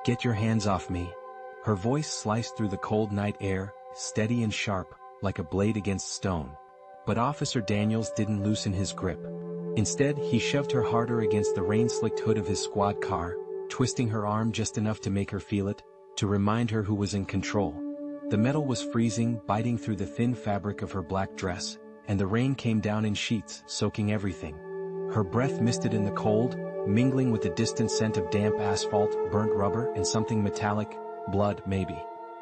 "Get your hands off me." Her voice sliced through the cold night air, steady and sharp, like a blade against stone. But Officer Daniels didn't loosen his grip. Instead, he shoved her harder against the rain-slicked hood of his squad car, twisting her arm just enough to make her feel it, to remind her who was in control. The metal was freezing, biting through the thin fabric of her black dress, and the rain came down in sheets, soaking everything. Her breath misted in the cold, mingling with the distant scent of damp asphalt, burnt rubber, and something metallic, blood maybe.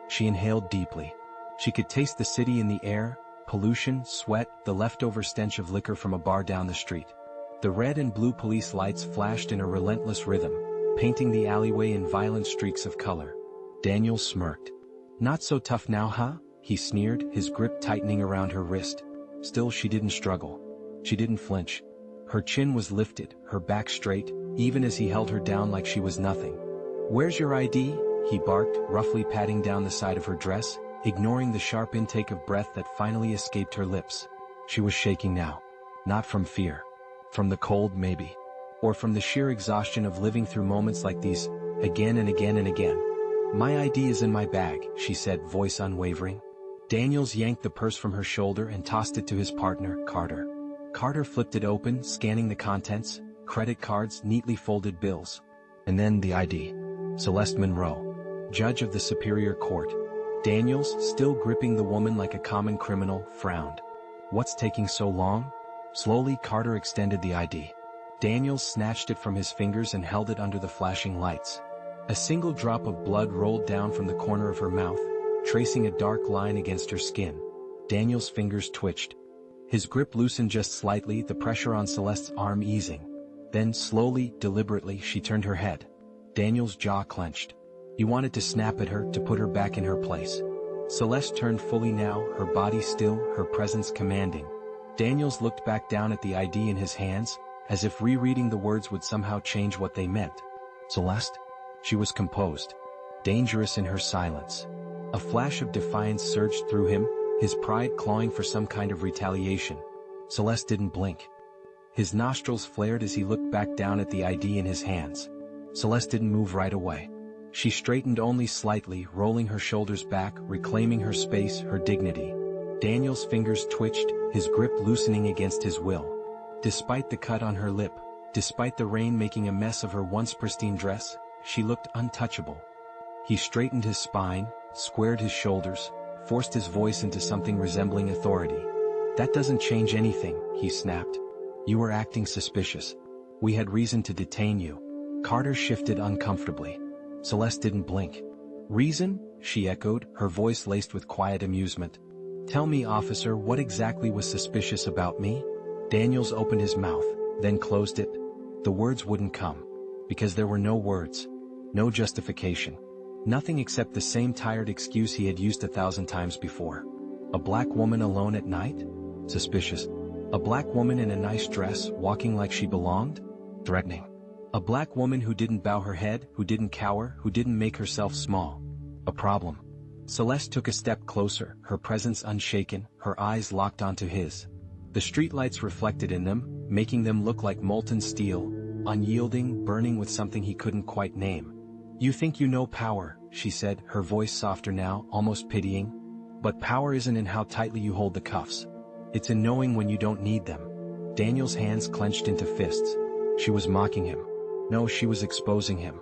She inhaled deeply. She could taste the city in the air, pollution, sweat, the leftover stench of liquor from a bar down the street. The red and blue police lights flashed in a relentless rhythm, painting the alleyway in violent streaks of color. Daniels smirked. "Not so tough now, huh?" he sneered, his grip tightening around her wrist. Still, she didn't struggle. She didn't flinch. Her chin was lifted, her back straight, even as he held her down like she was nothing. "Where's your ID?" he barked, roughly patting down the side of her dress, ignoring the sharp intake of breath that finally escaped her lips. She was shaking now. Not from fear. From the cold, maybe. Or from the sheer exhaustion of living through moments like these, again and again and again. "My ID is in my bag," she said, voice unwavering. Daniels yanked the purse from her shoulder and tossed it to his partner, Carter. Carter flipped it open, scanning the contents, credit cards, neatly folded bills. And then the ID. Celeste Monroe, judge of the Superior Court. Daniels, still gripping the woman like a common criminal, frowned. "What's taking so long?" Slowly, Carter extended the ID. Daniels snatched it from his fingers and held it under the flashing lights. A single drop of blood rolled down from the corner of her mouth, tracing a dark line against her skin. Daniels' fingers twitched. His grip loosened just slightly, the pressure on Celeste's arm easing. Then, slowly, deliberately, she turned her head. Daniels' jaw clenched. He wanted to snap at her, to put her back in her place. Celeste turned fully now, her body still, her presence commanding. Daniels looked back down at the ID in his hands, as if rereading the words would somehow change what they meant. "Celeste?" She was composed. Dangerous in her silence. A flash of defiance surged through him, his pride clawing for some kind of retaliation. Celeste didn't blink. His nostrils flared as he looked back down at the ID in his hands. Celeste didn't move right away. She straightened only slightly, rolling her shoulders back, reclaiming her space, her dignity. Daniel's fingers twitched, his grip loosening against his will. Despite the cut on her lip, despite the rain making a mess of her once pristine dress, she looked untouchable. He straightened his spine, squared his shoulders, forced his voice into something resembling authority. "That doesn't change anything," he snapped. "You were acting suspicious. We had reason to detain you." Carter shifted uncomfortably. Celeste didn't blink. "Reason?" she echoed, her voice laced with quiet amusement. "Tell me, officer, what exactly was suspicious about me?" Daniels opened his mouth, then closed it. The words wouldn't come. Because there were no words. No justification. Nothing except the same tired excuse he had used 1,000 times before. A black woman alone at night? Suspicious. A black woman in a nice dress, walking like she belonged? Threatening. A black woman who didn't bow her head, who didn't cower, who didn't make herself small. A problem. Celeste took a step closer, her presence unshaken, her eyes locked onto his. The streetlights reflected in them, making them look like molten steel, unyielding, burning with something he couldn't quite name. "You think you know power," she said, her voice softer now, almost pitying. "But power isn't in how tightly you hold the cuffs. It's in knowing when you don't need them." Daniel's hands clenched into fists. She was mocking him. No, she was exposing him.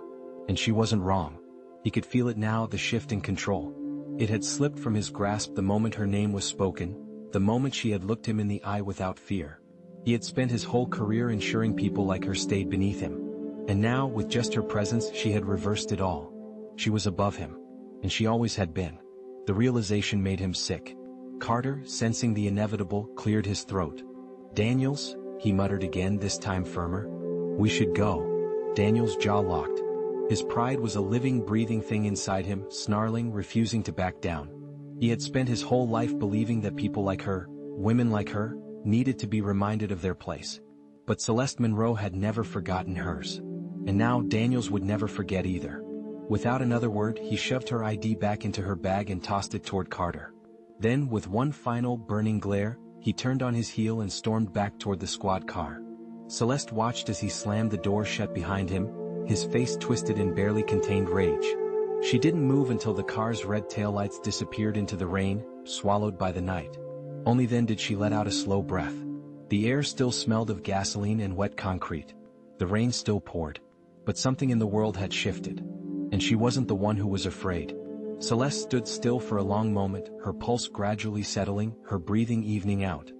And she wasn't wrong. He could feel it now, the shift in control. It had slipped from his grasp the moment her name was spoken, the moment she had looked him in the eye without fear. He had spent his whole career ensuring people like her stayed beneath him. And now, with just her presence, she had reversed it all. She was above him. And she always had been. The realization made him sick. Carter, sensing the inevitable, cleared his throat. "Daniels," he muttered again, this time firmer. "We should go." Daniel's jaw locked. His pride was a living, breathing thing inside him, snarling, refusing to back down. He had spent his whole life believing that people like her, women like her, needed to be reminded of their place. But Celeste Monroe had never forgotten hers. And now Daniels would never forget either. Without another word, he shoved her ID back into her bag and tossed it toward Carter. Then, with one final, burning glare, he turned on his heel and stormed back toward the squad car. Celeste watched as he slammed the door shut behind him, his face twisted in barely contained rage. She didn't move until the car's red taillights disappeared into the rain, swallowed by the night. Only then did she let out a slow breath. The air still smelled of gasoline and wet concrete. The rain still poured. But something in the world had shifted. And she wasn't the one who was afraid. Celeste stood still for a long moment, her pulse gradually settling, her breathing evening out.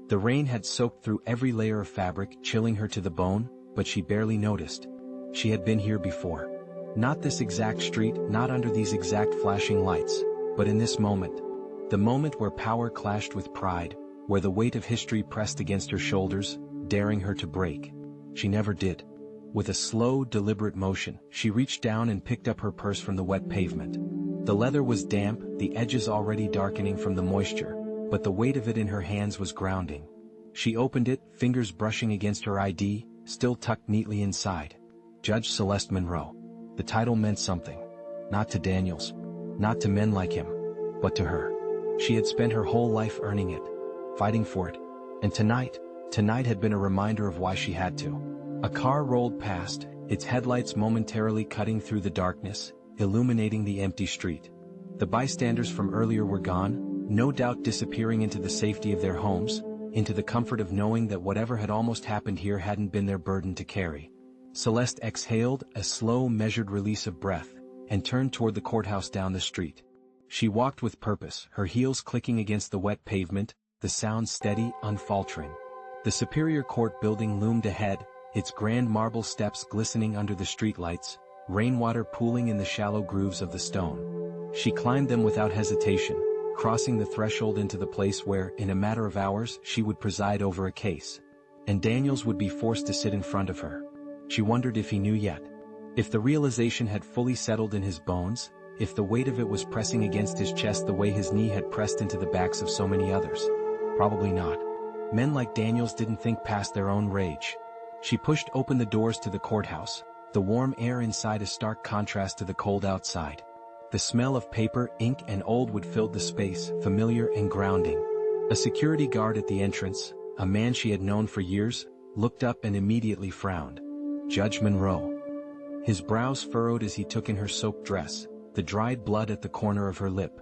The rain had soaked through every layer of fabric, chilling her to the bone, but she barely noticed. She had been here before. Not this exact street, not under these exact flashing lights, but in this moment. The moment where power clashed with pride, where the weight of history pressed against her shoulders, daring her to break. She never did. With a slow, deliberate motion, she reached down and picked up her purse from the wet pavement. The leather was damp, the edges already darkening from the moisture, but the weight of it in her hands was grounding. She opened it, fingers brushing against her ID, still tucked neatly inside. Judge Celeste Monroe. The title meant something. Not to Daniels. Not to men like him. But to her. She had spent her whole life earning it. Fighting for it. And tonight had been a reminder of why she had to. A car rolled past, its headlights momentarily cutting through the darkness, illuminating the empty street. The bystanders from earlier were gone, no doubt disappearing into the safety of their homes, into the comfort of knowing that whatever had almost happened here hadn't been their burden to carry. Celeste exhaled, a slow, measured release of breath, and turned toward the courthouse down the street. She walked with purpose, her heels clicking against the wet pavement, the sound steady, unfaltering. The Superior Court building loomed ahead, its grand marble steps glistening under the streetlights, rainwater pooling in the shallow grooves of the stone. She climbed them without hesitation, crossing the threshold into the place where, in a matter of hours, she would preside over a case. And Daniels would be forced to sit in front of her. She wondered if he knew yet. If the realization had fully settled in his bones, if the weight of it was pressing against his chest the way his knee had pressed into the backs of so many others. Probably not. Men like Daniels didn't think past their own rage. She pushed open the doors to the courthouse, the warm air inside a stark contrast to the cold outside. The smell of paper, ink, and old wood filled the space, familiar and grounding. A security guard at the entrance, a man she had known for years, looked up and immediately frowned. Judge Monroe. His brows furrowed as he took in her soaked dress, the dried blood at the corner of her lip.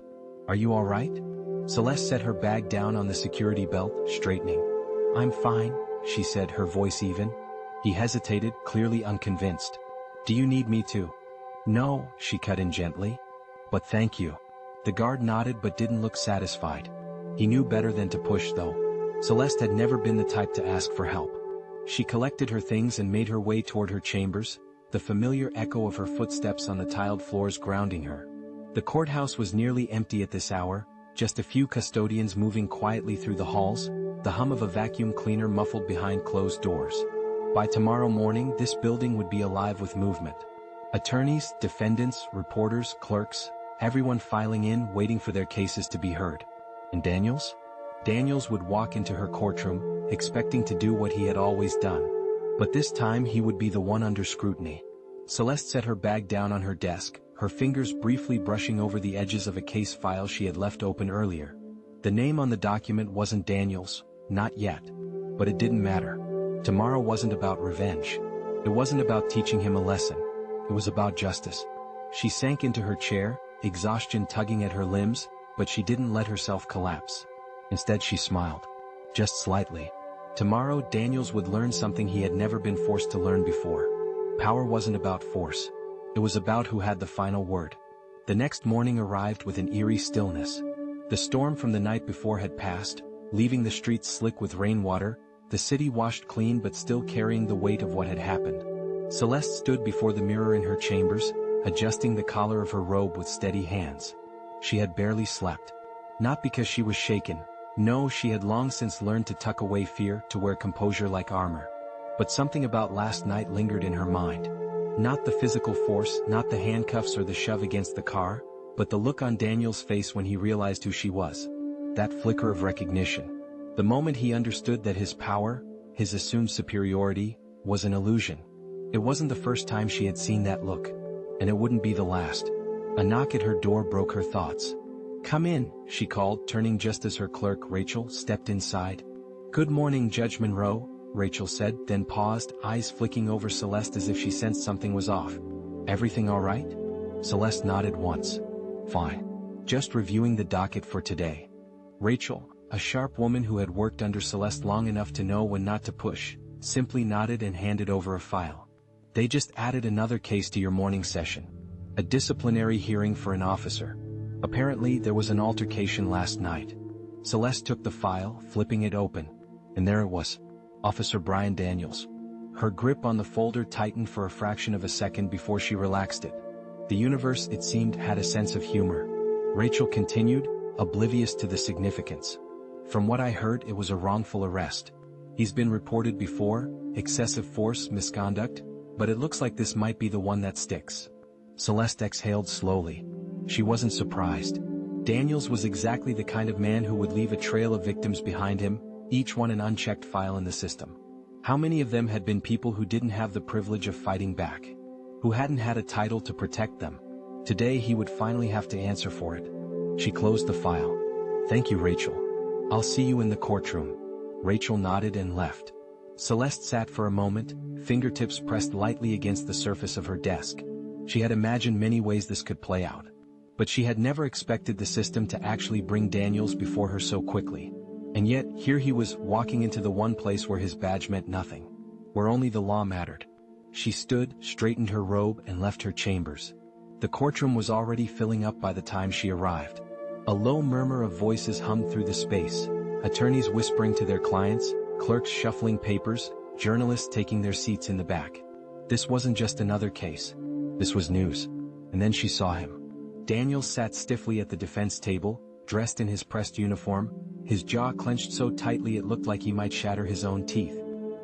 Are you all right? Celeste set her bag down on the security belt, straightening. I'm fine, she said, her voice even. He hesitated, clearly unconvinced. Do you need me to? No, she cut in gently. But thank you. The guard nodded but didn't look satisfied. He knew better than to push though. Celeste had never been the type to ask for help. She collected her things and made her way toward her chambers, the familiar echo of her footsteps on the tiled floors grounding her. The courthouse was nearly empty at this hour, just a few custodians moving quietly through the halls, the hum of a vacuum cleaner muffled behind closed doors. By tomorrow morning, this building would be alive with movement. Attorneys, defendants, reporters, clerks, everyone filing in, waiting for their cases to be heard. And Daniels? Daniels would walk into her courtroom, expecting to do what he had always done. But this time he would be the one under scrutiny. Celeste set her bag down on her desk, her fingers briefly brushing over the edges of a case file she had left open earlier. The name on the document wasn't Daniels, not yet. But it didn't matter. Tomorrow wasn't about revenge. It wasn't about teaching him a lesson. It was about justice. She sank into her chair, exhaustion tugging at her limbs, but she didn't let herself collapse. Instead she smiled. Just slightly. Tomorrow Daniels would learn something he had never been forced to learn before. Power wasn't about force. It was about who had the final word. The next morning arrived with an eerie stillness. The storm from the night before had passed, leaving the streets slick with rainwater, the city washed clean but still carrying the weight of what had happened. Celeste stood before the mirror in her chambers, adjusting the collar of her robe with steady hands. She had barely slept. Not because she was shaken. No, she had long since learned to tuck away fear, to wear composure like armor. But something about last night lingered in her mind. Not the physical force, not the handcuffs or the shove against the car, but the look on Daniel's face when he realized who she was. That flicker of recognition. The moment he understood that his power, his assumed superiority, was an illusion. It wasn't the first time she had seen that look. And it wouldn't be the last. A knock at her door broke her thoughts. Come in, she called, turning just as her clerk, Rachel, stepped inside. Good morning, Judge Monroe, Rachel said, then paused, eyes flicking over Celeste as if she sensed something was off. Everything all right? Celeste nodded once. Fine. Just reviewing the docket for today. Rachel, a sharp woman who had worked under Celeste long enough to know when not to push, simply nodded and handed over a file. They just added another case to your morning session. A disciplinary hearing for an officer. Apparently there was an altercation last night. Celeste took the file, flipping it open. And there it was. Officer Brian Daniels. Her grip on the folder tightened for a fraction of a second before she relaxed it. The universe, it seemed, had a sense of humor. Rachel continued, oblivious to the significance. From what I heard, it was a wrongful arrest. He's been reported before, excessive force, misconduct, but it looks like this might be the one that sticks. Celeste exhaled slowly. She wasn't surprised. Daniels was exactly the kind of man who would leave a trail of victims behind him, each one an unchecked file in the system. How many of them had been people who didn't have the privilege of fighting back? Who hadn't had a title to protect them? Today he would finally have to answer for it. She closed the file. Thank you, Rachel. I'll see you in the courtroom. Rachel nodded and left. Celeste sat for a moment, fingertips pressed lightly against the surface of her desk. She had imagined many ways this could play out. But she had never expected the system to actually bring Daniels before her so quickly. And yet, here he was, walking into the one place where his badge meant nothing. Where only the law mattered. She stood, straightened her robe, and left her chambers. The courtroom was already filling up by the time she arrived. A low murmur of voices hummed through the space, attorneys whispering to their clients, clerks shuffling papers, journalists taking their seats in the back. This wasn't just another case. This was news. And then she saw him. Daniels sat stiffly at the defense table, dressed in his pressed uniform, his jaw clenched so tightly it looked like he might shatter his own teeth.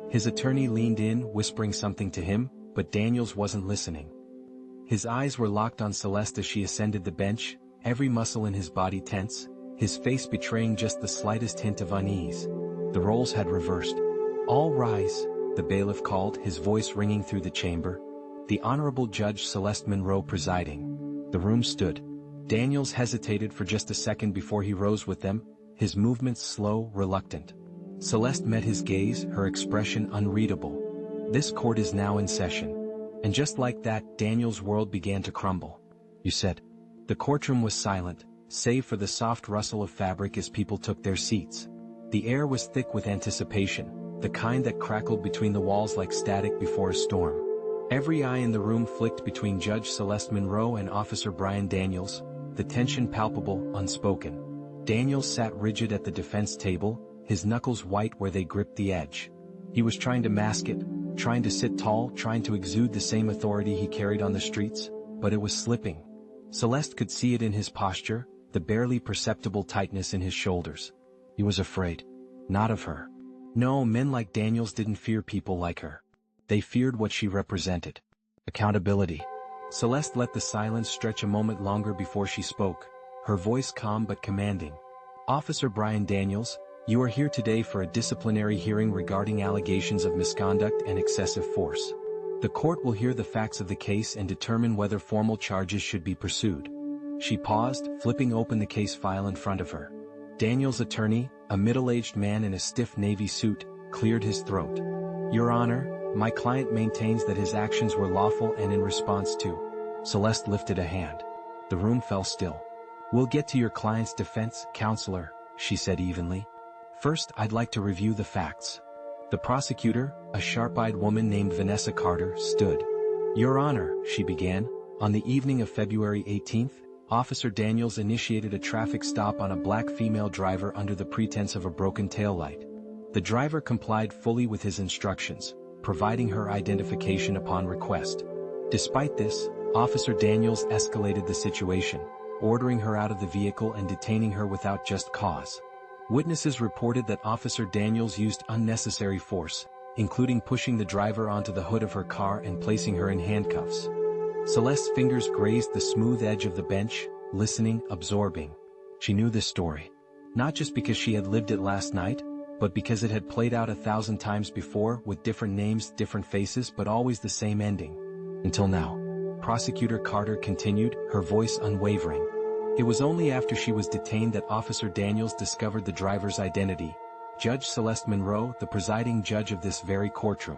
His attorney leaned in, whispering something to him, but Daniels wasn't listening. His eyes were locked on Celeste as she ascended the bench, every muscle in his body tense, his face betraying just the slightest hint of unease. The roles had reversed. All rise, the bailiff called, his voice ringing through the chamber. The Honorable Judge Celeste Monroe presiding. The room stood. Daniels hesitated for just a second before he rose with them, his movements slow, reluctant. Celeste met his gaze, her expression unreadable. This court is now in session. And just like that, Daniels' world began to crumble. You said. The courtroom was silent, save for the soft rustle of fabric as people took their seats. The air was thick with anticipation, the kind that crackled between the walls like static before a storm. Every eye in the room flicked between Judge Celeste Monroe and Officer Brian Daniels, the tension palpable, unspoken. Daniels sat rigid at the defense table, his knuckles white where they gripped the edge. He was trying to mask it, trying to sit tall, trying to exude the same authority he carried on the streets, but it was slipping. Celeste could see it in his posture, the barely perceptible tightness in his shoulders. He was afraid. Not of her. No, men like Daniels didn't fear people like her. They feared what she represented. Accountability. Celeste let the silence stretch a moment longer before she spoke, her voice calm but commanding. Officer Brian Daniels, you are here today for a disciplinary hearing regarding allegations of misconduct and excessive force. The court will hear the facts of the case and determine whether formal charges should be pursued. She paused, flipping open the case file in front of her. Daniels' attorney, a middle-aged man in a stiff navy suit, cleared his throat. Your Honor, my client maintains that his actions were lawful and in response to. Celeste lifted a hand. The room fell still. We'll get to your client's defense, counselor, she said evenly. First, I'd like to review the facts. The prosecutor, a sharp-eyed woman named Vanessa Carter, stood. Your Honor, she began, on the evening of February 18th, Officer Daniels initiated a traffic stop on a black female driver under the pretense of a broken taillight. The driver complied fully with his instructions, providing her identification upon request. Despite this, Officer Daniels escalated the situation, ordering her out of the vehicle and detaining her without just cause. Witnesses reported that Officer Daniels used unnecessary force, including pushing the driver onto the hood of her car and placing her in handcuffs. Celeste's fingers grazed the smooth edge of the bench, listening, absorbing. She knew this story. Not just because she had lived it last night, but because it had played out 1,000 times before, with different names, different faces, but always the same ending. Until now. Prosecutor Carter continued, her voice unwavering. It was only after she was detained that Officer Daniels discovered the driver's identity, Judge Celeste Monroe, the presiding judge of this very courtroom.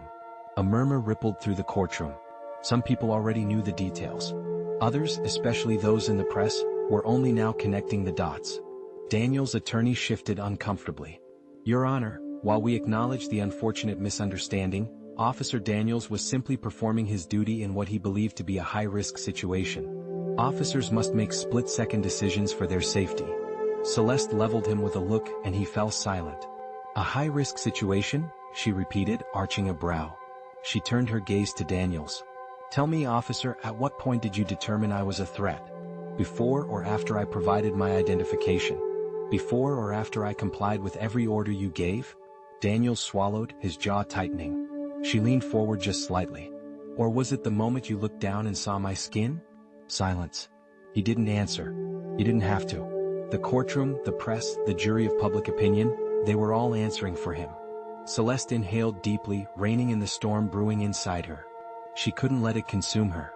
A murmur rippled through the courtroom. Some people already knew the details. Others, especially those in the press, were only now connecting the dots. Daniel's attorney shifted uncomfortably. Your Honor, while we acknowledge the unfortunate misunderstanding, Officer Daniels was simply performing his duty in what he believed to be a high-risk situation. Officers must make split-second decisions for their safety. Celeste leveled him with a look and he fell silent. A high-risk situation? She repeated, arching a brow. She turned her gaze to Daniels. Tell me, officer, at what point did you determine I was a threat? Before or after I provided my identification? Before or after I complied with every order you gave? Daniels swallowed, his jaw tightening. She leaned forward just slightly. Or was it the moment you looked down and saw my skin? Silence. He didn't answer. You didn't have to. The courtroom, the press, the jury of public opinion, they were all answering for him. Celeste inhaled deeply, reining in the storm brewing inside her. She couldn't let it consume her.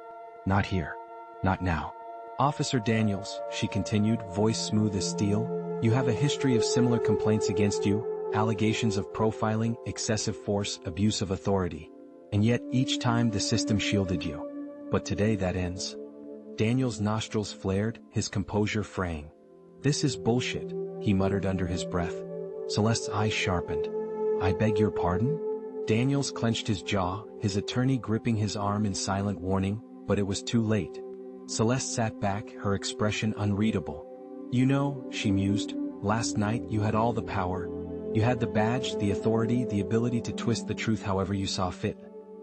Not here. Not now. Officer Daniels, she continued, voice smooth as steel, you have a history of similar complaints against you, allegations of profiling, excessive force, abuse of authority. And yet each time the system shielded you. But today that ends. Daniel's nostrils flared, his composure fraying. This is bullshit, he muttered under his breath. Celeste's eyes sharpened. I beg your pardon? Daniels clenched his jaw, his attorney gripping his arm in silent warning, but it was too late. Celeste sat back, her expression unreadable. You know, she mused, last night you had all the power. You had the badge, the authority, the ability to twist the truth however you saw fit.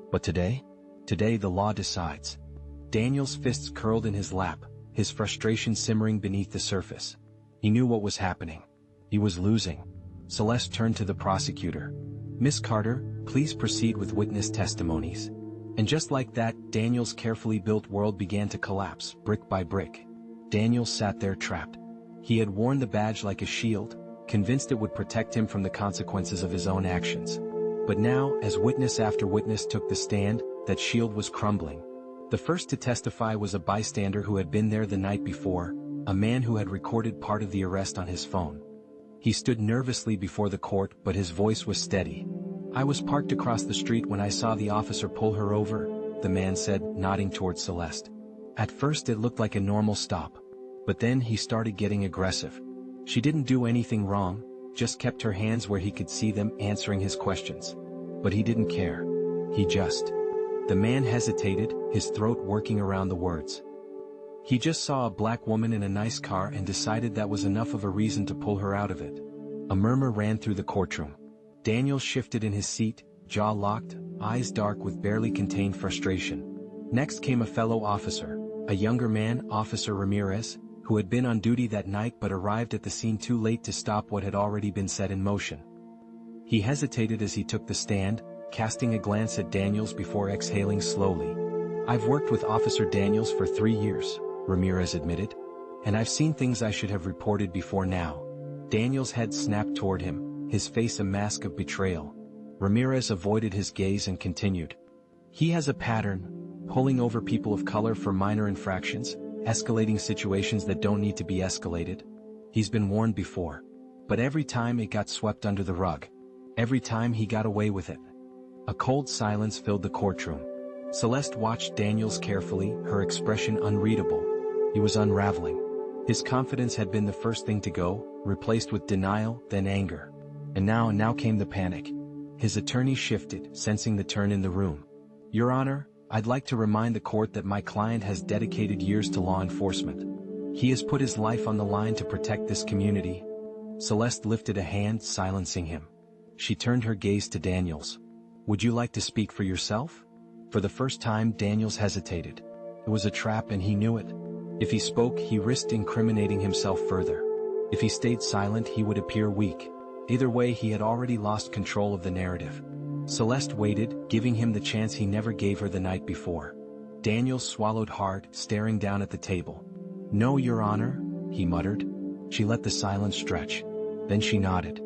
But today? Today the law decides. Daniel's fists curled in his lap, his frustration simmering beneath the surface. He knew what was happening. He was losing. Celeste turned to the prosecutor. Miss Carter, please proceed with witness testimonies. And just like that, Daniel's carefully built world began to collapse, brick by brick. Daniel sat there trapped. He had worn the badge like a shield, convinced it would protect him from the consequences of his own actions. But now, as witness after witness took the stand, that shield was crumbling. The first to testify was a bystander who had been there the night before, a man who had recorded part of the arrest on his phone. He stood nervously before the court, but his voice was steady. I was parked across the street when I saw the officer pull her over, the man said, nodding toward Celeste. At first it looked like a normal stop. But then he started getting aggressive. She didn't do anything wrong, just kept her hands where he could see them, answering his questions. But he didn't care. He just. The man hesitated, his throat working around the words. He just saw a black woman in a nice car and decided that was enough of a reason to pull her out of it. A murmur ran through the courtroom. Daniel shifted in his seat, jaw locked, eyes dark with barely contained frustration. Next came a fellow officer, a younger man, Officer Ramirez, who had been on duty that night but arrived at the scene too late to stop what had already been set in motion. He hesitated as he took the stand, casting a glance at Daniels before exhaling slowly. I've worked with Officer Daniels for 3 years, Ramirez admitted, and I've seen things I should have reported before now. Daniels' head snapped toward him, his face a mask of betrayal. Ramirez avoided his gaze and continued. He has a pattern, pulling over people of color for minor infractions, escalating situations that don't need to be escalated. He's been warned before. But every time it got swept under the rug. Every time he got away with it. A cold silence filled the courtroom. Celeste watched Daniels carefully, her expression unreadable. He was unraveling. His confidence had been the first thing to go, replaced with denial, then anger. And now came the panic. His attorney shifted, sensing the turn in the room. Your Honor, I'd like to remind the court that my client has dedicated years to law enforcement. He has put his life on the line to protect this community. Celeste lifted a hand, silencing him. She turned her gaze to Daniels. Would you like to speak for yourself? For the first time, Daniels hesitated. It was a trap and he knew it. If he spoke, he risked incriminating himself further. If he stayed silent, he would appear weak. Either way, he had already lost control of the narrative. Celeste waited, giving him the chance he never gave her the night before. Daniels swallowed hard, staring down at the table. No, Your Honor, he muttered. She let the silence stretch. Then she nodded.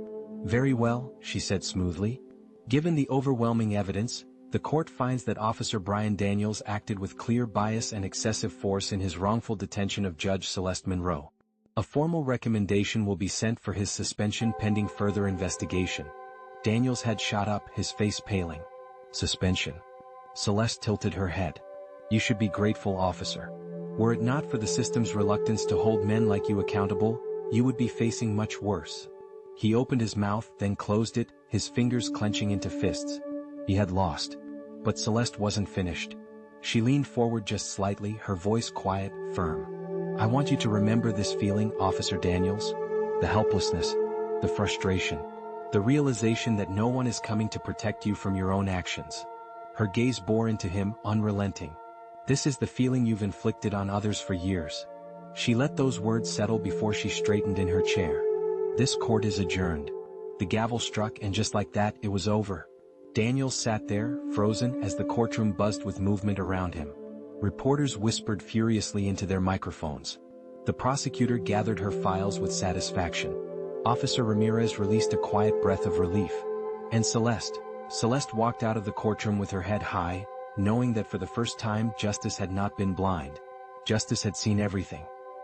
Very well, she said smoothly. Given the overwhelming evidence, the court finds that Officer Brian Daniels acted with clear bias and excessive force in his wrongful detention of Judge Celeste Monroe. A formal recommendation will be sent for his suspension pending further investigation. Daniel's head shot up, his face paling. Suspension. Celeste tilted her head. You should be grateful, officer. Were it not for the system's reluctance to hold men like you accountable, you would be facing much worse. He opened his mouth, then closed it, his fingers clenching into fists. He had lost. But Celeste wasn't finished. She leaned forward just slightly, her voice quiet, firm. I want you to remember this feeling, Officer Daniels. The helplessness, the frustration, the realization that no one is coming to protect you from your own actions. Her gaze bore into him, unrelenting. This is the feeling you've inflicted on others for years. She let those words settle before she straightened in her chair. This court is adjourned. The gavel struck, and just like that, it was over. Daniels sat there, frozen, as the courtroom buzzed with movement around him. Reporters whispered furiously into their microphones. The prosecutor gathered her files with satisfaction. Officer Ramirez released a quiet breath of relief. And Celeste walked out of the courtroom with her head high, knowing that for the first time justice had not been blind. Justice had seen everything.